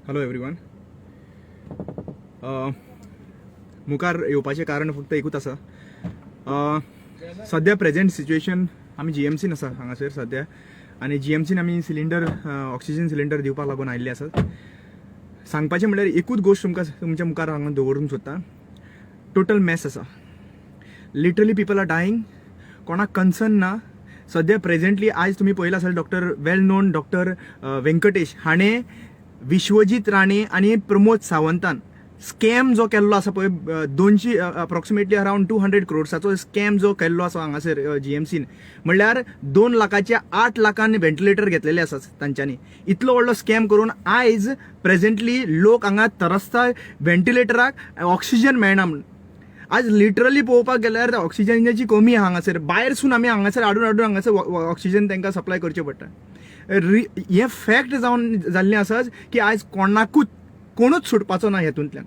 Hello everyone. मुखार येवपाचें कारण फक्त एकूच आसा. सद्या प्रेजेंट सिच्युएशन आमी जीएमसीन आसा हांगासर सद्या, आनी जीएमसीन आमी सिलिंडर ऑक्सिजन सिलिंडर दिवपाक लागून आयिल्ले आसात. सांगपाचें म्हणल्यार एकूच गोश्ट तुमकां तुमच्या मुखार हांगा दवरूंक सोदता. टोटल मॅस आसा. Literally people are dying. कोणाक कन्सर्न ना. सद्या प्रेझेंटली आयज तुम्ही पळयलां आसतलें doctor well known doctor Venkatesh हाणें विश्वजीत राणे आणि प्रमोद सावंतान स्कॅम जो केल्लो आसा पळय 200 अप्रॉक्सिमेटली अरावंड 200 crores स्कॅम जो केल्लो आसा हांगासर जीएमसीन, म्हणल्यार 2 लाखाच्या 8 लाखांनी व्हेंटिलेटर घेतलेले आसात तांच्यांनी. इतलो व्हडलो स्कॅम करून आयज प्रेझेंटली लोक हांगा तरसता व्हेंटिलेटराक ऑक्सिजन मेळना म्हणून. आज लिटरली पळोवपाक गेल्यार ऑक्सिजनाची कमी आहा हांगासर. भायरसून आमी हांगासर हाडून हांगासर ऑक्सिजन तांकां सप्लाय करचें पडटा. हे फॅक्ट जाल्लें आसाच की आयज कोणूच सुटपाचो ना हेतूंतल्यान.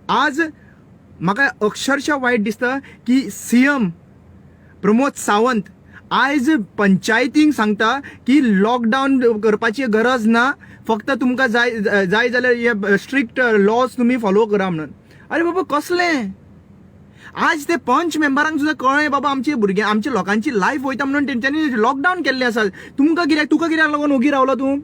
आज म्हाका अक्षरशः वायट दिसता की सीएम प्रमोद सावंत आयज पंचायतींक सांगता की लॉकडावन करपाची गरज ना, फक्त तुमकां जाय जाल्यार हे स्ट्रिक्ट लॉज तुमी फॉलो करा म्हणून. अरे बाबा कसलें? आज ते पंच मेंबरांक सुद्दां कळ्ळें बाबा आमचे भुरगे आमच्या लोकांची लायफ वयता म्हणून तेंच्यांनी लॉकडावन केल्लें आसा. तुका कित्याक लागून ओगी रावलो तूं?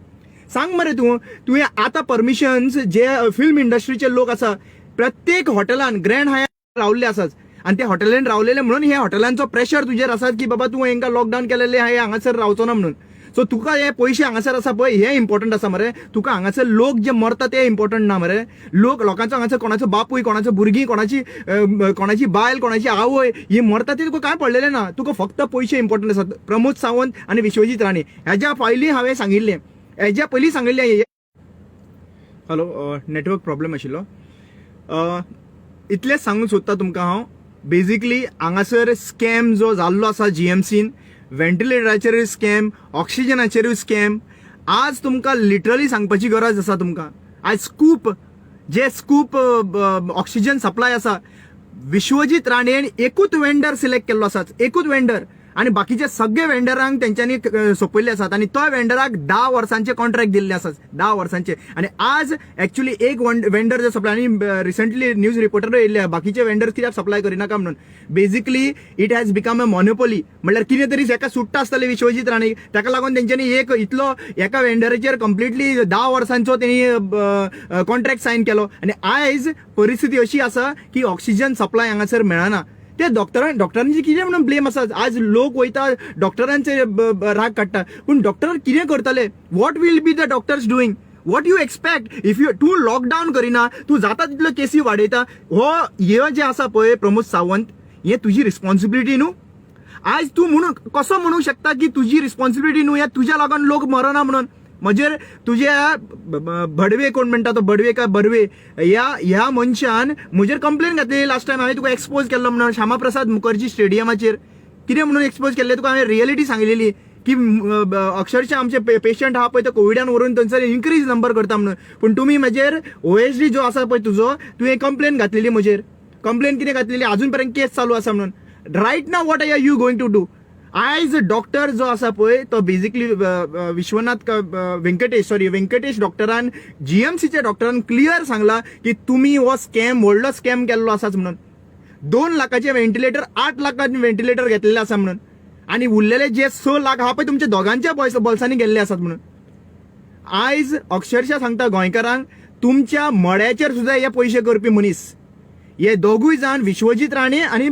सांग मरे तुवें आतां परमिशन्स जे फिल्म इंडस्ट्रीचे लोक आसा प्रत्येक हॉटेलान ग्रँड हायात रावल्ले आसात, आनी ते हॉटेलान रावलेले म्हणून हे हॉटेलांचो प्रेशर तुजेर आसा की बाबा तूं हेंकां लॉकडावन केलेले हे हांगासर रावचो ना म्हणून. सो तुका हे पयशे हांगासर आसा पळय हे इम्पॉर्टंट आसा मरे. तुका हांगासर लोक जे मरता ते इम्पॉर्टंट ना मरे. लोकांचो हांगासर कोणाचो बापूय, कोणाचो भुरगीं, कोणाची बायल, कोणाची आवय ही मरता ते तुका काय पडलेलें ना. तुका फक्त पयशे इम्पॉर्टंट आसात. प्रमोद सावंत आनी विश्वजीत राणे हेज्या पयलीं हांवें सांगिल्लें, हेज्या पयलीं सांगिल्लें. हॅलो, नेटवर्क प्रॉब्लेम आशिल्लो. इतलेंच सांगूंक सोदता तुमकां हांव. बेजिकली हांगासर स्कॅम जो जाल्लो आसा जीएमसीन, व्हेंटिलेटराचेरूय स्कॅम, ऑक्सिजनाचेरूय स्कॅम. आज तुमकां लिटरली सांगपाची गरज आसा तुमकां. आज स्कूप ऑक्सिजन सप्लाय आसा, विश्वजीत राणेन एकूच वेंडर सिलेक्ट केल्लो आसा, एकूच वेंडर, आनी बाकीचे सगळे वेंडरांक तेंच्यांनी सोपयल्ले आसात. आनी तो वेंडराक 10 वर्सांचे कॉन्ट्रॅक्ट दिल्ले आसात, 10 वर्सांचे. आनी आज एक्चुअली एक वेंडर जो सप्लाय, आनी रिसंटली न्यूज रिपोर्टर येयले बाकीचे वेंडर्स कित्याक सप्लाय करिनाका म्हणून. Basically it has become a monopoly. म्हणल्यार कितें तरी ताका सुट्टा आसतलें विश्वजीत राणे, ताका लागून तेंच्यांनी एक इतलो एका वेंडराचेर कंप्लिटली 10 वर्सांचो तेणी कॉन्ट्रॅक्ट सायन केलो. आनी आयज परिस्थिती अशी आसा की ऑक्सिजन सप्लाय हांगासर मेळना. ते डॉक्टरांची कितें म्हणून ब्लेम आसा. आज लोक वयता डॉक्टरांचे राग काडटा, पूण डॉक्टर कितें करतले? What will be the doctors doing? What you expect? If तूं लॉकडावन करिना, तूं जाता तितल्यो केसी वाडयता. हे जे आसा पळय प्रमोद सावंत, हे तुजी रिस्पॉन्सिबिलिटी न्हू. आज तूं म्हणून कसो म्हणूंक शकता की तुजी रिस्पॉन्सिबिलिटी न्हू, हे तुज्या लागून लोक मरना म्हणून. म्हजेर तुज्या भडवे, कोण म्हणटा तो भडवे काय बर्वे, ह्या मनशान म्हजेर कंप्लेन घातली लास्ट टायम. हांवें तुका एक्सपोज केल्लो म्हणून श्यामाप्रसाद मुखर्जी स्टेडियमाचेर. कितें म्हणून एक्सपोज केल्लें तुका? हांवें रियलिटी सांगलेली की अक्षरशः आमचे पेशंट आहा पळय तो कोविडान व्हरून थंयसर इन्क्रीज नंबर करता म्हणून. पूण तुमी म्हजेर OSD जो आसा पळय तुजो, तुवें कंप्लेन घातलेली म्हजेर. कंप्लेन कितें घातलेली? अजून पर्यंत केस चालू आसा म्हणून. Right now what are you going to do? आयज डॉक्टर जो आसा पळय तो बेजिकली व्यंकटेश डॉक्टरान जीएमसीच्या डॉक्टरान क्लियर सांगला की तुम्ही हो स्कॅम व्हडलो स्कॅम केल्लो आसाच म्हणून. 2 लाखाचे व्हेंटिलेटर 8 लाखांनी व्हेंटिलेटर घेतलेले आसा म्हणून. आणि उरलेले जे 6 लाख हा पळय तुमच्या दोगांच्या बोल्सांनी गेल्ले आसात म्हणून. आयज अक्षरशः सांगता गोंयकारांक, तुमच्या मड्याचेर सुद्धा हे पयशे करपी मनीस, हे दोगूय जाण विश्वजीत राणे आणि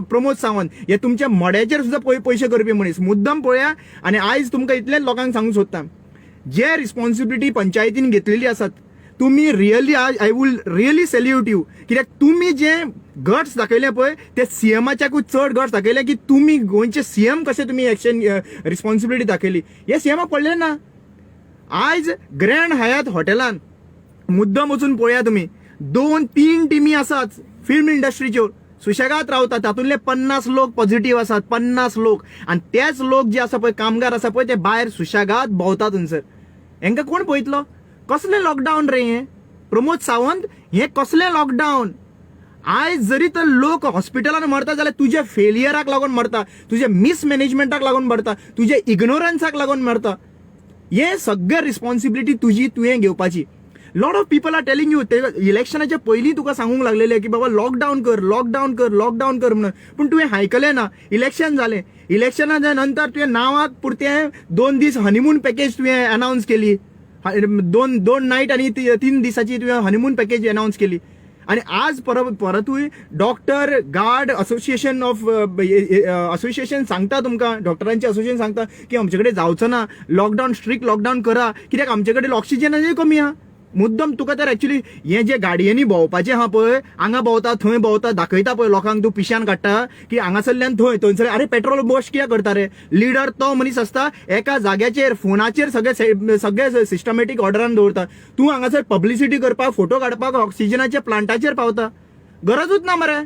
प्रमोद सावंत, हे तुमच्या मड्याचेर सुद्धा पयशे करपी मनीस. मुद्दम पळया. आणि आयज तुमकां इतलेच लोकांक सांगूंक सोदता, जे रिस्पॉन्सिबिलिटी पंचायतीन घेतलेली आसात, तुम्ही really I wool really salute you. कित्याक तुम्ही जे गट्स दाखयले पळय ते सीएमाच्याकूच चड गट्स दाखयले की तुम्ही गोंयचे सीएम कशे तुम्ही एक्शन रिस्पॉन्सिबिलिटी दाखयली. हे सीएमाक पडलें ना. आयज ग्रँड हयात हॉटेलान मुद्दम वचून पळया तुम्ही, 2-3 टिमी आसात फिल्म इंडस्ट्रीच्यो, सुशेगाद रावतात. तातूंतले 50 लोक पॉझिटिव्ह आसात, 50 लोक. आणि तेच लोक जे आसा पळय कामगार आसा पळय ते भायर सुशेगाद भोंवतात थंयसर. हेंकां कोण पळयतलो? कसलें लॉकडावन रे हें? प्रमोद सावंत, हें कसलें लॉकडावन? आयज जरी तर लोक हॉस्पिटलान मरता जाल्यार तुज्या फेलियराक लागून मरता, तुज्या मिसमॅनेजमेंटाक लागून मरता, तुज्या इग्नोरन्साक लागून मरता. हे सगळे रिस्पॉन्सिबिलिटी तुजी तुवें घेवपाची. Lot of people are telling you ते इलेक्शनाच्या पयलीं तुका सांगूंक लागलेले की बाबा लॉकडाऊन कर म्हणून, पूण तुवें आयकलें ना. इलेक्शन जालें, इलेक्शनाच्या नंतर तुवें नांवाक पुरतें 2 दीस हनीमून पॅकेज तुवें अनावन्स केली, 2 नाईट आणि 3 दिसाची तुवें हनीमून पॅकेज अनावन्स केली. आणि आज परतूय डॉक्टर गार्ड असोसिएशन सांगता तुमकां, डॉक्टरांचे असोसिएशन सांगता की आमचे कडेन जावचो ना, लॉकडाऊन स्ट्रिक्ट लॉकडाऊन करा, कित्याक आमचे कडेन ऑक्सिजनाची कमी आहा. मुद्दम तुका तर एक्चुअली हे जे गाडयांनी भोंवपाचें आहा पळय, हांगा भोंवता थंय भोंवता, दाखयता पळय लोकांक तूं पिश्यान काडटा की हांगासरल्यान थंयसर, अरे पेट्रोल बस्ट कित्याक करता रे. लिडर तो मनीस आसता एका जाग्याचेर फोनाचेर सगळे सिस्टमॅटीक ऑर्डरान दवरता. तूं हांगासर पब्लिसिटी करपाक, फोटो काडपाक ऑक्सिजनाच्या प्लांटाचेर पावता. गरजूच ना मरे.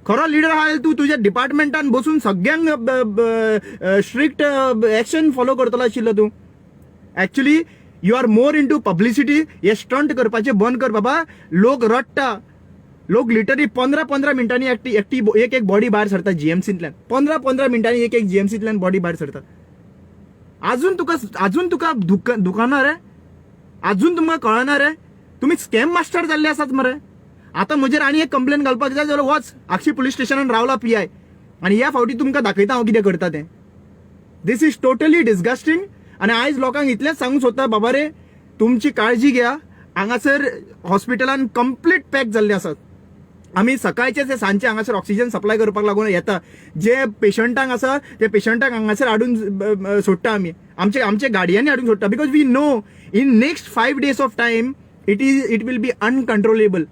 खरो लिडर आहा तूं तुज्या डिपार्टमेंटान बसून सगळ्यांक स्ट्रिक्ट एक्शन फॉलो करतलो आशिल्लो तूं. Actually you are more into publicity. हे स्टंट करपाचे बंद कर बाबा. लोक रडटा, लोक लिटरली 15 मिनिटांनी एक बॉडी भायर सरता जीएमसींतल्यान. 15 मिनिटांनी एक जीएमसींतल्यान बॉडी भायर सरता. अजून तुका दुकाना रे, अजून तुमकां कळना रे. तुम्ही स्कॅम मास्टर जाल्ले आसात मरे. आता म्हजेर आनी एक कंप्लेन घालपाक जाय जाल्यार वच आक्षी पुलीस स्टेशनान रावला PI, आनी ह्या फावटी तुमकां दाखयता हांव कितें करता तें. दिस इज टोटली डिस्गस्टिंग. आणि आयज लोकांक इतलेंच सांगूंक सोदता बाबा रे, तुमची काळजी घ्या. हांगासर हॉस्पिटलान कंप्लीट पॅक जाल्ले आसात. आमी सकाळचे ते सांजचे हांगासर ऑक्सिजन सप्लाय करपाक लागून येता. जे पेशंटांक आसा ते पेशंटांक हांगासर हाडून सोडटा आमी, आमचे गाडयांनी हाडून सोडटा. Because we know in next 5 days of time it will be uncontrollable.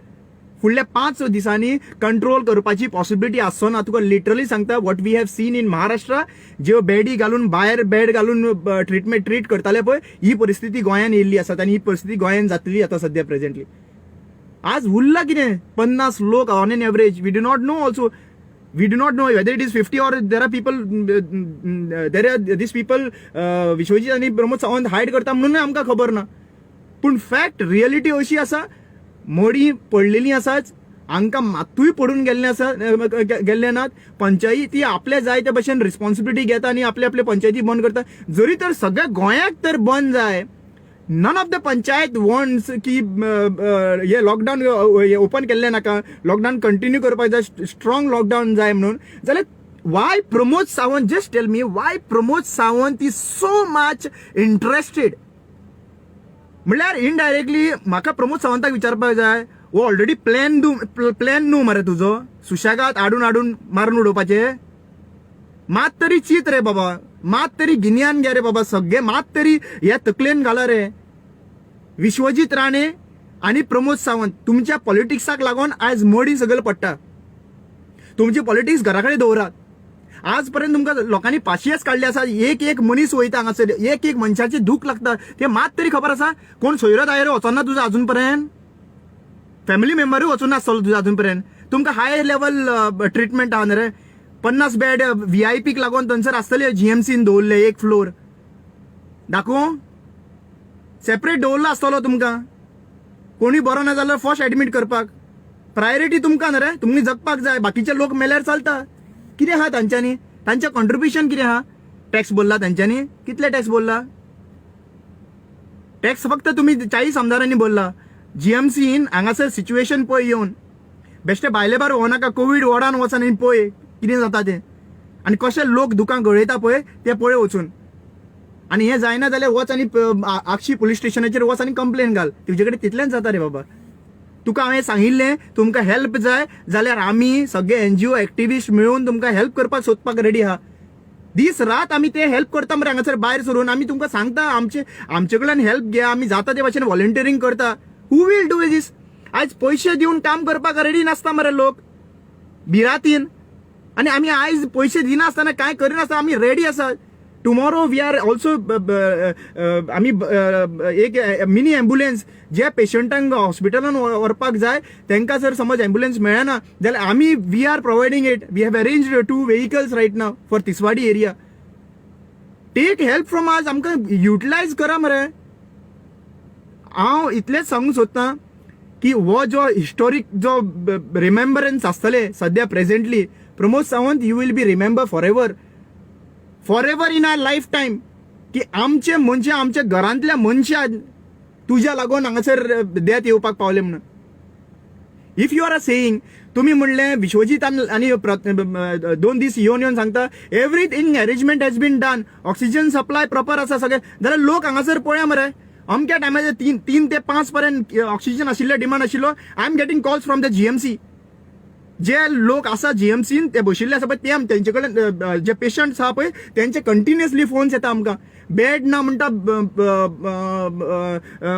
फुडल्या 5 दिसांनी कंट्रोल करपाची पॉसिबिलिटी आसचो ना. तुका लिटरली सांगता, what we have seen in Maharashtra, ज्यो बेडी घालून भायर बेड घालून ट्रीट करताले पळय, ही परिस्थिती गोंयान येयल्ली आसा. आनी ही परिस्थिती गोंयान जातली आता सध्या प्रेझेंटली. आज उरला कितें 50 लोक on an average. We do not know whether it is 50 or there are these people Vishwajit आणि प्रमोद सावंत हायड करता म्हणून आमकां खबर ना. पूण फॅक्ट रियलिटी अशी आसा, मोडी पडलेली आसाच, हांकां मातूय पडून गेल्ले नात. पंचायती आपले जाय त्या भशेन रिस्पॉन्सिबिलिटी घेता आनी आपले पंचायती बंद करता. जरी तर सगळ्या गोंयाक तर बंद जाय, none of the panchayat wants की हे लॉकडाऊन ओपन केल्ले नाका, लॉकडाऊन कंटिन्यू करपाक जाय, स्ट्रॉंग लॉकडाऊन जाय म्हणून. जाल्यार Y Pramod Sawant, just tell me, Y Pramod Sawant is so much interested. म्हणल्यार इनडायरेक्टली म्हाका प्रमोद सावंताक विचारपाक जाय, वो ऑलरेडी प्लॅन न्हू मरे तुजो, सुशेगाद हाडून मारून उडोवपाचे. मात तरी चित रे बाबा, मात तरी गिन्यान घे रे बाबा. सगळे मात तरी ह्या तकलेन घाला रे. विश्वजीत राणे आणि प्रमोद सावंत, तुमच्या पॉलिटिक्साक लागून आयज मोडी सगळं पडटा. तुमची पॉलिटिक्स घरा कडेन दवरात. आजपर्यंत तुमकां लोकांनी पाशियेस काढले आसा. एक मनीस वयता हांगासर, एक मनशाचे दूख लागता, ते मात तरी खबर आसा. कोण सोयरो दायरो वचोना ना तुजो अजून पर्यंत, फॅमिली मेंबरूय वचून नासतलो तुजो अजून पर्यंत. तुमकां हाय लेवल ट्रिटमेंट आहा न्ही रे. 50 बेड VIP लागून थंयसर आसतले GMCन दवरले, 1 फ्लोर दाखोव, सेपरेट दवरलो आसतलो तुमकां. कोणी बरो ना जाल्यार फर्स्ट एडमीट करपाक प्रायोरिटी तुमकां न्ही रे. तुमी जगपाक जाय, बाकीचे लोक मेल्यार चलता. कितें आहा तांच्यांनी, तांचें कॉन्ट्रिब्युशन कितें आहा. टॅक्स भरला तांच्यांनी, कितले टॅक्स भरला. टॅक्स फक्त तुम्ही 40 आमदारांनी भरला. GMCन हांगासर सिच्युएशन पळय येवन, बेश्टे भायले भायर हो नाका, कोवीड वॉर्डान वचून आनी पळय कितें जाता तें, आनी कशे लोक दुकान गळयता पळय ते पळय वचून. आनी हें जायना जाल्यार वच आनी आक्षी पुलीस स्टेशनाचेर वच आनी कंप्लेन घाल. तुजे कडेन तितलेंच जाता रे बाबा. तुका हांवें सांगिल्लें, तुमकां हेल्प जाय जाल्यार आमी सगळे NGO एक्टिविस्ट मेळून तुमकां हेल्प करपाक सोदपाक रेडी आहा. दीस रात आमी ते हेल्प करता मरे. हांगासर भायर सरून आमी तुमकां सांगता, आमचे कडल्यान हेल्प घ्या, आमी जाता ते भाशेन व्हॉलंटियरींग करता. हू वील डू दिस. आयज पयशे दिवन काम करपाक रेडी नासता मरे लोक भिरांतीन. आनी आमी आयज पयशे दिनासतना कांय करिनासतना आमी रेडी आसा. टुमॉरो वी आर ऑल्सो, आमी एक मिनी एम्ब्युलन्स जे पेशंटांक हॉस्पिटलान व्हरपाक जाय तांकां जर समज एम्ब्युलन्स मेळना जाल्यार आमी we are providing it. We have arranged 2 vehicles right now for Tiswadi area. Take help from us. आमकां युटिलायज करा मरे. हांव इतलेंच सांगूंक सोदतां की हो जो हिस्टोरीक जो रिमेंबरन्स आसतले सध्या presently, Pramod Sawant, you will be remember forever in our lifetime. की आमचे घरांतल्या मनशान तुज्या लागून हांगासर डेथ येवपाक पावले म्हणून. इफ यू आर सेईंग, तुम्ही म्हणले विश्वजीत आणि 2 दीस येवन सांगता everything arrangement has been done, oxygen supply proper आसा सगळे, जाल्यार लोक हांगासर पळया मरे अमक्या टायमाचेर 3 ते 5 पर्यंत ऑक्सिजन आशिल्ले डिमांड आशिल्लो. I am getting calls from the GMC. जे लोक आसा जीएमसीन ते बशिल्ले आसा पळय ते तेंचे कडेन जे पेशंट्स आहा पळय त्यांचे कंटिन्युअसली फोन्स येता आमकां. बेड ना म्हणटा,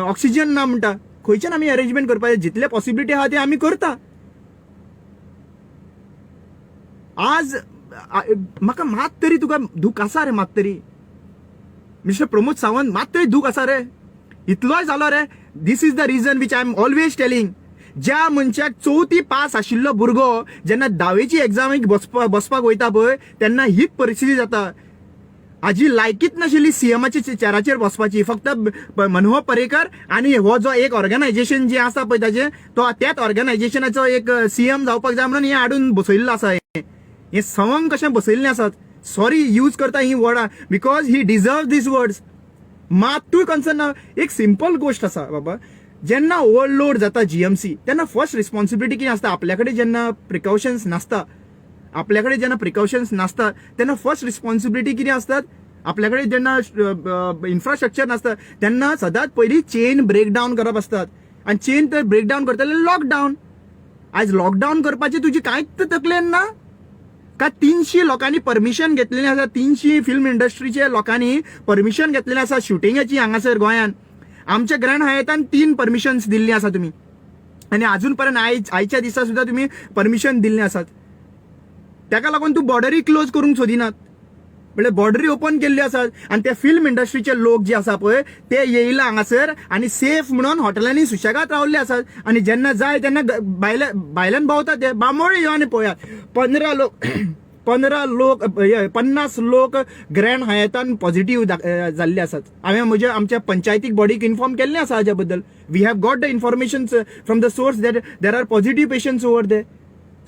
ऑक्सिजन ना म्हणटा. खंयच्यान आमी अरेंजमेंट करपाचे? जितले पॉसिबिलिटी आहा ते आमी करता. आज म्हाका मात तरी तुका दूख आसा रे, मात तरी मिस्टर प्रमोद सावंत, मात तरी दूख आसा रे. इतलोय जालो रे. This is the reason which I am always telling. ज्या मनशाक 4थी पास आशिल्लो भुरगो जेन्ना 10वीची एक्झामीक बसपाक वयता पळय तेन्ना हीच परिस्थिती जाता. हाजी लायकीच नाशिल्ली सीएमाच्या चेराचेर बसपाची. फक्त मनोहर पर्रीकर आणि हो जो एक ऑर्गनायझेशन जे आसा पळय ताजे तो त्याच ऑर्गनायझेशनाचो एक सीएम जावपाक जाय म्हणून हे हाडून बसयल्लो आसा. हे सवंग कशें बसयल्लें आसात. सॉरी यूज करता ही वर्डां because he deserve these words. मात्तूय कन्सर्न ना. एक सिंपल गोष्ट आसा बाबा, जेन्ना ओव्हरलोड जाता जीएमसी तेन्ना फर्स्ट रिस्पॉन्सिबिलिटी कितें आसता? आपल्याकडे जेन्ना प्रिकॉशन्स नासता तेन्ना फर्स्ट रिस्पॉन्सिबिलिटी कितें आसतात? आपल्याकडे जेन्ना इन्फ्रास्ट्रक्चर नासता तेन्ना सदांच पयलीं चेन ब्रेकडावन करप आसतात. आनी चेन तर ब्रेकडावन करता जाल्यार लॉकडावन. आज लॉकडावन करपाची तुजी कांयच तकलेन ना का? 300 लोकांनी परमिशन घेतलेली आसा. 300 फिल्म इंडस्ट्रीचे लोकांनी परमिशन घेतलेली आसा शुटिंगाची हांगासर गोंयान. आमच्या ग्रँड हायतान 3 परमिशन्स दिल्ली आसा तुम्ही, आणि अजून पर्यंत आयच्या दिसा सुद्धा तुम्ही परमिशन दिल्ली आसात. ताका लागून तूं बॉर्डरी क्लोज करूंक सोदिनात. म्हणजे बॉर्डरी ओपन केल्ली आसात आणि त्या फिल्म इंडस्ट्रीचे लोक जे आसा पळय ते येयला हांगासर आणि सेफ म्हणून हॉटेलांनी सुशेगाद रावल्ले आसात. आणि जेन्ना जाय तेन्ना भायल्यान भोंवतात ते बांबोळे येवन पळयात. 50 लोक ग्रँड हायतान पॉझिटिव्ह जाल्ले आसात. हांवें आमच्या पंचायतीक बॉडीक इन्फॉर्म केल्लें आसा हाज्या बद्दल. We have got the information from the source that there are positive patients over there.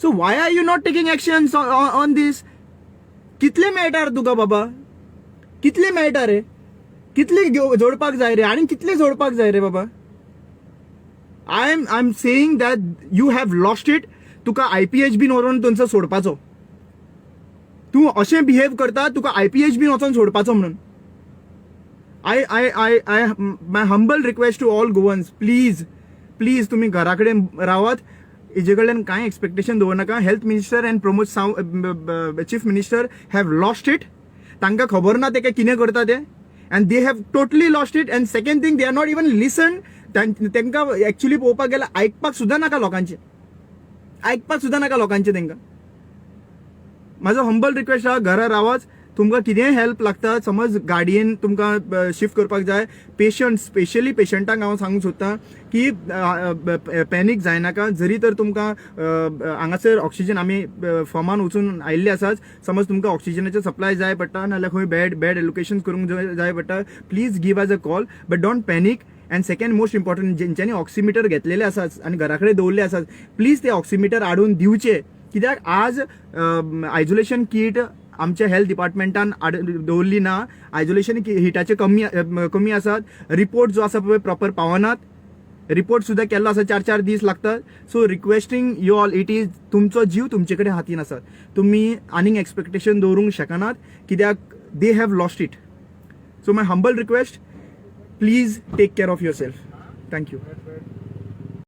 So why are you not taking actions on these? कितले मेळटा रे तुका बाबा? कितले मेळटा रे? कितले जोडपाक जाय रे? आणि कितले जोडपाक जाय रे बाबा? I am saying that you have lost it. तुका IPH बीन व्हरून थंयसर सोडपाचो. तूं अशें बिहेव करता, तुका IPH बीन वचोन सोडपाचो म्हणून. I my humble request to all Goans, please तुम्ही घराकडे रावात. हेजे कडल्यान कांय एक्सपेक्टेशन दवरनाका. Health minister and Pramod Sawant chief minister have lost it. तांकां खबर ना ते कितें करता ते, and they have totally lost it. And second thing, they are not even listen. तांकां एक्च्युली पळोवपाक गेल्यार आयकपाक सुद्दां नाका लोकांचे तांकां. माझं हंबल रिक्वेस्ट आहा, घरा रावाच. तुमकां कितेंय हेल्प लागता, समज गाडयेन तुमकां शिफ्ट करपाक जाय, पेशंट्स स्पेशली पेशंटांक हांव सांगूंक सोदतां की पॅनीक जायनाका. जरी तर तुमकां हांगासर ऑक्सिजन आमी फॉर्मान वचून आयिल्ले आसात. समज तुमकां ऑक्सिजनाचें सप्लाय जाय पडटा नाल्यार खंय बेड एलोकेशन करूंक जाय पडटा, please give us a call, but don't panic. And second most important, जेंच्यांनी ऑक्सिमीटर घेतलेले आसात आणि घराकडे दवरले आसात, प्लीज ते ऑक्सिमीटर हाडून दिवचे. कित्याक आज आयसोलेशन किट आमच्या हेल्थ डिपार्टमेंटान दवरली ना. आयसोलेशन हिटाचे कमी आसात. रिपोर्ट जो आसा पळय प्रॉपर पावनात. रिपोर्ट सुद्धा केल्लो आसा, 4 दीस लागतात. So requesting you all, it is तुमचो जीव तुमचे कडेन हातीन आसा. तुम्ही आनीक एक्सपेक्टेशन दवरूंक शकनात कित्याक they have lost it. So my humble request, please take care of yourself. Thank you.